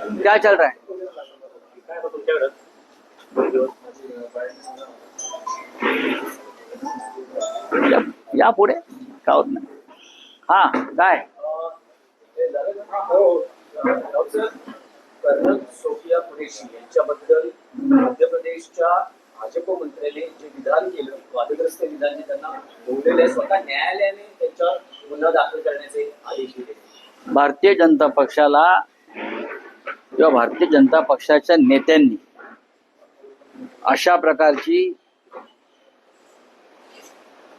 क्या चल रहा है? या पुढे का होत नाही. हा काय कर्नल सोफिया कुरेशी यांच्याबद्दल मध्य प्रदेशच्या भाजप मंत्र्याने जे विधान केलं, वादग्रस्त विधान त्यांना बोललेले, स्वतः न्यायालयाने त्यांच्यावर गुन्हा दाखल करण्याचे आदेश दिले. भारतीय जनता पक्षाला किंवा भारतीय जनता पक्षाच्या नेत्यांनी अशा प्रकारची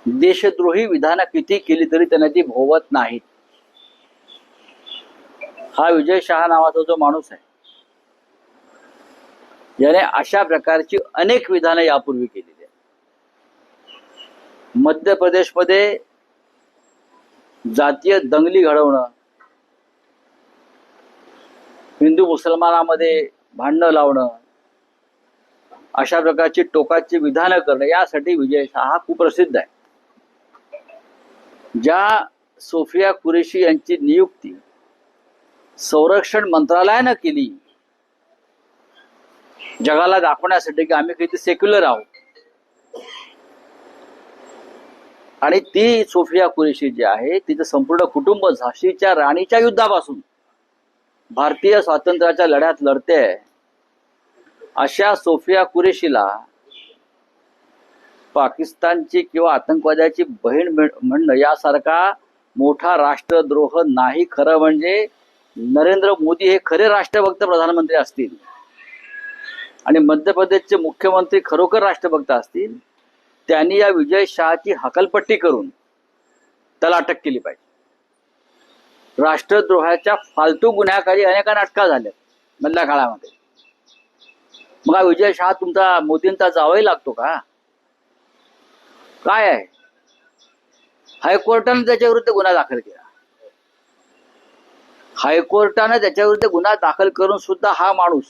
देशद्रोही विधानं किती केली तरी त्यांना ती भोवत नाहीत. हा विजय शहा नावाचा जो माणूस आहे, याने अशा प्रकारची अनेक विधानं यापूर्वी केलेली आहेत. मध्य प्रदेशमध्ये जातीय दंगली घडवणं, हिंदू मुसलमानामध्ये भांडणं लावणं, अशा प्रकारची टोकाची विधानं करणं, यासाठी विजय शहा खूप प्रसिद्ध आहे. ज्या सोफिया कुरेशी यांची नियुक्ती संरक्षण मंत्रालयानं केली, जगाला दाखवण्यासाठी की आम्ही किती सेक्युलर आहोत, आणि ती सोफिया कुरेशी जी आहे तिचं संपूर्ण कुटुंब झाशीच्या राणीच्या युद्धापासून भारतीय स्वातंत्र्याच्या लढ्यात लढते. अशा सोफिया कुरेशीला पाकिस्तानची किंवा आतंकवाद्याची बहीण म्हणणं यासारखा मोठा राष्ट्रद्रोह नाही. खरं म्हणजे नरेंद्र मोदी हे खरे राष्ट्रभक्त प्रधानमंत्री असतील आणि मध्य प्रदेशचे मुख्यमंत्री खरोखर राष्ट्रभक्त असतील, त्यांनी या विजय शहाची हकलपट्टी करून त्याला अटक केली पाहिजे. राष्ट्रद्रोहाच्या फालतू गुन्ह्याखाली अनेकांना अटका झाल्या मधल्या काळामध्ये. मग हा विजय शहा तुमचा मोदींचा जावई लागतो का? काय आहे? हायकोर्टाने त्याच्या विरुद्ध गुन्हा दाखल केला. हायकोर्टाने त्याच्या विरुद्ध गुन्हा दाखल करून सुद्धा हा माणूस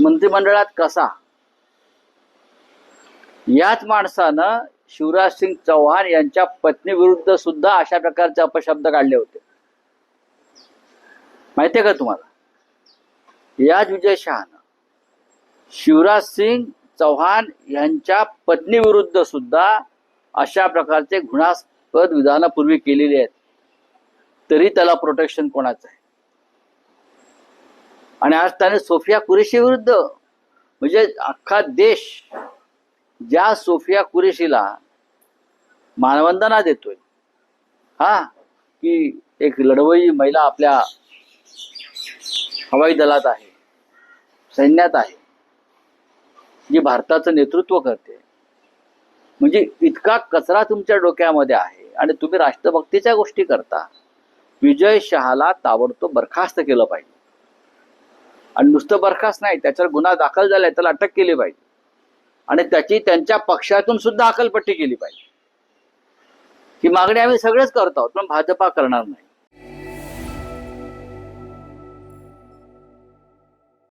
मंत्रिमंडळात कसा? याच माणसानं शिवराज सिंग चौहान यांच्या पत्नी विरुद्ध सुद्धा अशा प्रकारचे अपशब्द काढले होते. माहितीये का तुम्हाला? याच विजय शहानं शिवराज सिंग चौहान यांच्या पत्नी विरुद्ध सुद्धा अशा प्रकारचे घृणास्पद विधानं पूर्वी केलेली आहेत, तरी त्याला प्रोटेक्शन कोणाचं आहे? आणि आज त्याने सोफिया कुरेशी विरुद्ध, म्हणजे अख्खा देश ज्या सोफिया कुरेशीला मानवंदना देतोय, हा की एक लढवई महिला आपल्या हवाई दलात आहे, सैन्यात आहे, जी भारताचं नेतृत्व करते, म्हणजे इतका कचरा तुमच्या डोक्यामध्ये आहे आणि तुम्ही राष्ट्रभक्तीच्या गोष्टी करता. विजय शहाला ताबडतोब बरखास्त केलं पाहिजे. आणि नुसतं बरखास्त नाही, त्याच्यावर गुन्हा दाखल झालाय, त्याला अटक केली पाहिजे आणि त्याची त्यांच्या पक्षातून सुद्धा हकलपट्टी केली पाहिजे. ही मागणी आम्ही सगळेच करत आहोत, पण भाजपा करणार नाही.